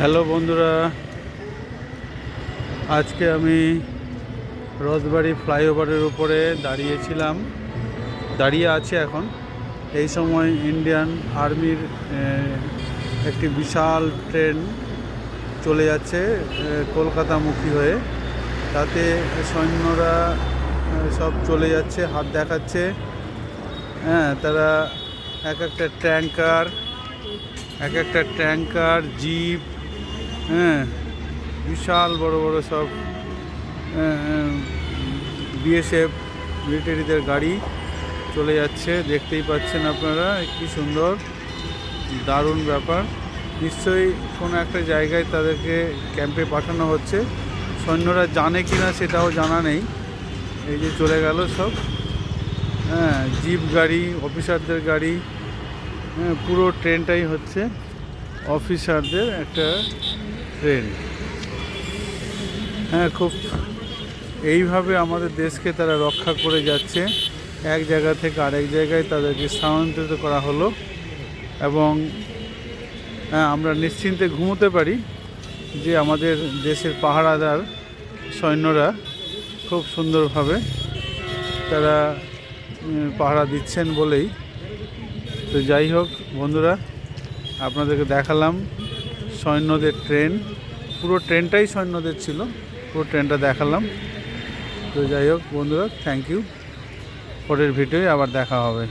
Hello বন্ধুরা, আজকে আমি রথবাড়ি ফ্লাইওভারের উপরে দাঁড়িয়ে আছি এখন। এই সময় ইন্ডিয়ান আর্মির একটি বিশাল ট্রেন চলে যাচ্ছে কলকাতামুখী হয়ে। তাতে সৈন্যরা সব চলে যাচ্ছে, হাত দেখাচ্ছে। তারা এক একটা ট্যাঙ্কার জিপ, বিশাল বড় বড় সব বিএসএফ মিলিটারিদের গাড়ি চলে যাচ্ছে। দেখতেই পাচ্ছেন আপনারা, কি সুন্দর, দারুণ ব্যাপার। নিশ্চয়ই কোনো একটা জায়গায় তাদেরকে ক্যাম্পে পাঠানো হচ্ছে। সৈন্যরা জানে কি না সেটাও জানা নেই। এই যে চলে গেল সব, জিপ গাড়ি, অফিসারদের গাড়ি, পুরো ট্রেনটাই হচ্ছে অফিসারদের একটা ট্রেন। খুব এইভাবে আমাদের দেশকে তারা রক্ষা করে যাচ্ছে। এক জায়গা থেকে আরেক জায়গায় তাদেরকে স্থানান্তরিত করা হলো এবং আমরা নিশ্চিন্তে ঘুমোতে পারি যে আমাদের দেশের পাহারাদার সৈন্যরা খুব সুন্দরভাবে তারা পাহারা দিচ্ছেন বলেই। তো যাই হোক বন্ধুরা, আপনাদেরকে দেখালাম সৈন্যদের ট্রেন। পুরো ট্রেনটাই সৈন্যদের ছিল, পুরো ট্রেনটা দেখালাম। তো যাই হোক বন্ধুরা, থ্যাংক ইউ। পরের ভিডিওয় আবার দেখা হবে।